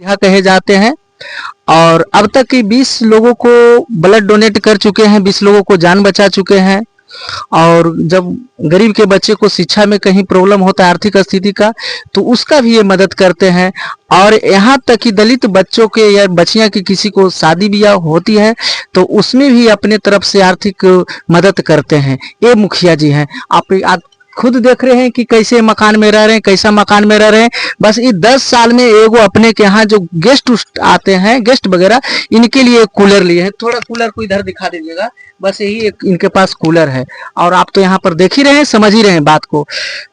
यहाँ कहे जाते हैं। और अब तक की 20 लोगों को ब्लड डोनेट कर चुके हैं, 20 लोगों को जान बचा चुके हैं। और जब गरीब के बच्चे को शिक्षा में कहीं प्रॉब्लम होता है आर्थिक स्थिति का, तो उसका भी ये मदद करते हैं। और यहाँ तक कि दलित बच्चों के या बच्चियां की किसी को शादी ब्याह होती है तो उसमें भी अपने तरफ से आर्थिक मदद करते हैं। ये मुखिया जी हैं। आप खुद देख रहे हैं कि कैसे मकान में रह रहे हैं, कैसा मकान में रह रहे हैं। बस ये 10 साल में एगो अपने के यहाँ जो गेस्ट आते हैं, गेस्ट वगैरह, इनके लिए कूलर लिए हैं। थोड़ा कूलर को इधर दिखा दीजिएगा। बस यही एक इनके पास कूलर है। और आप तो यहाँ पर देख ही रहे हैं, समझ ही रहे हैं बात को।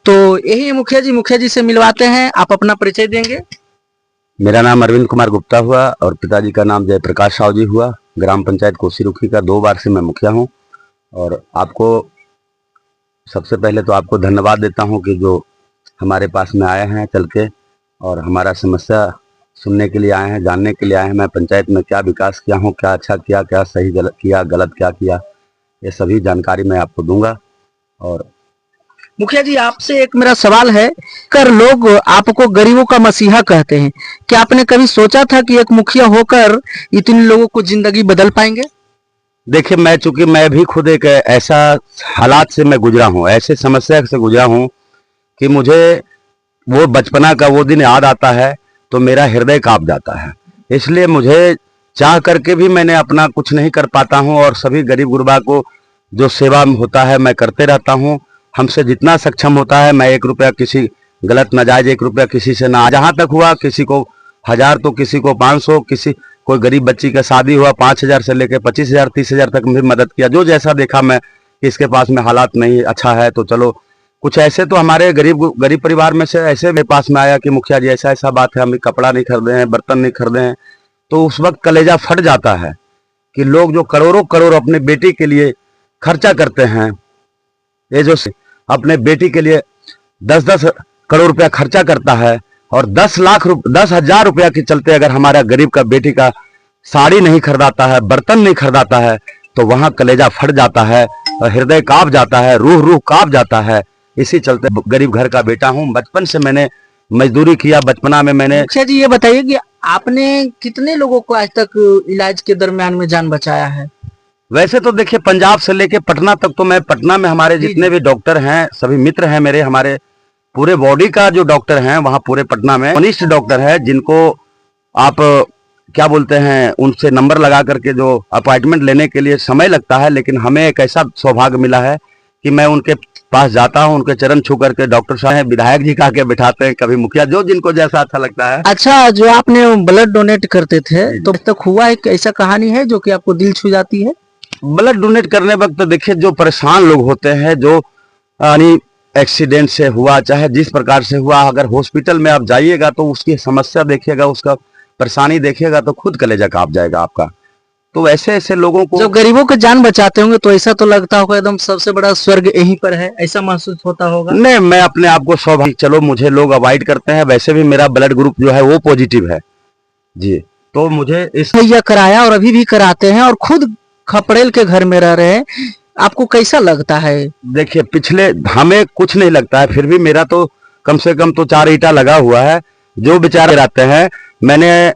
तो यही है मुखिया जी। मुखिया जी से मिलवाते हैं। आप अपना परिचय देंगे? मेरा नाम अरविंद कुमार गुप्ता हुआ और पिताजी का नाम जयप्रकाश साहू जी हुआ। ग्राम पंचायत कोसीरुखी का 2 बार से मैं मुखिया हूँ। और आपको सबसे पहले तो आपको धन्यवाद देता हूँ कि जो हमारे पास में आए हैं चल के और हमारा समस्या सुनने के लिए आए हैं, जानने के लिए आए हैं। मैं पंचायत में क्या विकास किया हूँ, क्या अच्छा किया, क्या सही गलत किया, गलत क्या किया, ये सभी जानकारी मैं आपको दूंगा। और मुखिया जी, आपसे एक मेरा सवाल है। कर लोग आपको गरीबों का मसीहा कहते हैं, क्या आपने कभी सोचा था कि एक मुखिया होकर इतने लोगों को जिंदगी बदल पाएंगे? देखिए, चूंकि मैं भी खुद एक ऐसा हालात से मैं गुजरा हूँ, ऐसे समस्या से गुजरा हूँ कि मुझे वो बचपना का वो दिन याद आता है तो मेरा हृदय कांप जाता है। इसलिए मुझे चाह करके भी मैंने अपना कुछ नहीं कर पाता हूँ और सभी गरीब गुरबा को जो सेवा होता है मैं करते रहता हूँ। हमसे जितना सक्षम होता है मैं 1 रुपया किसी गलत नाजायज 1 रुपया किसी से ना, जहाँ तक हुआ किसी को 1000 तो किसी को 500, कोई गरीब बच्ची का शादी हुआ 5000 से लेकर 25,000 30,000 तक भी मदद किया। जो जैसा देखा मैं कि इसके पास में हालात नहीं अच्छा है तो चलो कुछ ऐसे। तो हमारे गरीब परिवार में से ऐसे मेरे पास में आया कि मुखिया जी ऐसा ऐसा बात है, हम कपड़ा नहीं खरीदे हैं, बर्तन नहीं खरीदे हैं। तो उस वक्त कलेजा फट जाता है कि लोग जो करोड़ों करोड़ अपने बेटी के लिए खर्चा करते हैं, ये जो अपने बेटी के लिए 10-10 करोड़ रुपया खर्चा करता है और 10,00,000 रुपया के चलते अगर हमारा गरीब का बेटी का साड़ी नहीं खरीदाता है, बर्तन नहीं खरीदाता है, तो वहां कलेजा फट जाता है और हृदय कांप जाता है, रूह कांप जाता है। इसी चलते गरीब घर का बेटा हूं। बचपन से मैंने मजदूरी किया। बचपना में मैंने। अच्छा जी, ये बताइए कि आपने कितने लोगों को आज तक इलाज के दरमियान में जान बचाया है? वैसे तो देखिए, पंजाब से लेके पटना तक तो मैं पटना में हमारे जितने भी डॉक्टर हैं सभी मित्र हैं मेरे। हमारे पूरे बॉडी का जो डॉक्टर हैं वहाँ पूरे पटना में कनिष्ठ डॉक्टर है, जिनको आप क्या बोलते हैं, उनसे नंबर लगा करके जो अपॉइंटमेंट लेने के लिए समय लगता है, लेकिन हमें एक ऐसा सौभाग्य मिला है कि मैं उनके पास जाता हूं, उनके चरण छू करके। डॉक्टर साहब हैं, विधायक जी का के बिठाते हैं, कभी मुखिया, जो जिनको जैसा अच्छा लगता है। अच्छा, जो आपने ब्लड डोनेट करते थे तो अब तक हुआ एक ऐसा कहानी है जो कि आपको दिल छू जाती है? ब्लड डोनेट करने वक्त देखिए, जो परेशान लोग होते हैं, जो यानी एक्सीडेंट से हुआ चाहे जिस प्रकार से हुआ, अगर हॉस्पिटल में आप जाइएगा तो उसकी समस्या देखिएगा, उसका परेशानी देखिएगा तो खुद कलेजा कांप जाएगा आपका। तो ऐसे ऐसे लोगों को, जब गरीबों की जान बचाते होंगे तो ऐसा तो लगता होगा एकदम सबसे बड़ा स्वर्ग यहीं पर है, ऐसा महसूस होता होगा? नहीं, मैं अपने आप को सौभाग्य, चलो मुझे लोग अवॉइड करते हैं, वैसे भी मेरा ब्लड ग्रुप जो है वो पॉजिटिव है जी। तो मुझे इस भैया कराया और अभी भी कराते हैं और खुद खपड़ेल के घर में रह रहे हैं। आपको कैसा लगता है? देखिए, पिछले हमें कुछ नहीं लगता है, फिर भी मेरा तो कम से कम तो 4 ईंटा लगा हुआ है। जो बेचारे रहते हैं, मैंने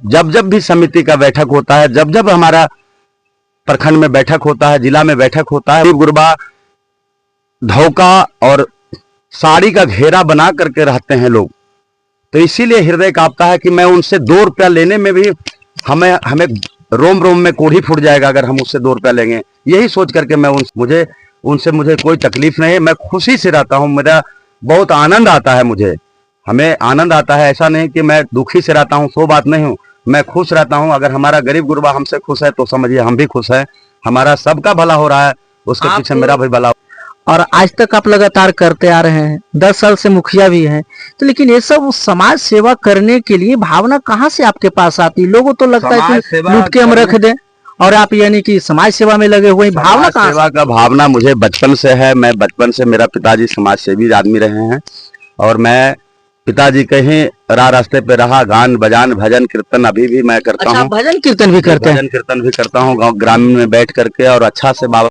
जब भी समिति का बैठक होता है, जब हमारा प्रखंड में बैठक होता है, जिला में बैठक होता है, गुरबा धोखा और साड़ी का घेरा बना करके रहते हैं लोग। तो इसीलिए हृदय कांपता है कि मैं उनसे 2 रुपया लेने में भी हमें रोम में कोढ़ी फूट जाएगा अगर हम उससे 2 रुपया लेंगे। यही सोच करके मैं मुझे कोई तकलीफ नहीं है, मैं खुशी से रहता हूँ। मेरा बहुत आनंद आता है, मुझे हमें आनंद आता है। ऐसा नहीं कि मैं दुखी से रहता हूँ, सो बात नहीं हूँ, मैं खुश रहता हूँ। अगर हमारा गरीब गुरबा हमसे खुश है तो समझिए हम भी खुश हैं। हमारा सबका भला हो रहा है, उसके पीछे मेरा भी भला। और आज तक आप लगातार करते आ रहे हैं, 10 साल से मुखिया भी हैं, तो लेकिन ये सब समाज सेवा करने के लिए भावना कहाँ से आपके पास आती? लोगों तो लगता है कि लूट के हम रख दें, और आप यानी कि समाज सेवा में लगे हुए। भावना कहाँ? सेवा का भावना मुझे बचपन से है। मैं बचपन से, मेरा पिताजी समाज सेवी आदमी रहे हैं और मैं पिताजी कहीं रास्ते पे रहा, गान बजान भजन कीर्तन अभी भी मैं करता हूँ। भजन कीर्तन भी करते हैं? भजन कीर्तन भी करता हूँ गाँव ग्रामीण में बैठ करके, और अच्छा से बाबा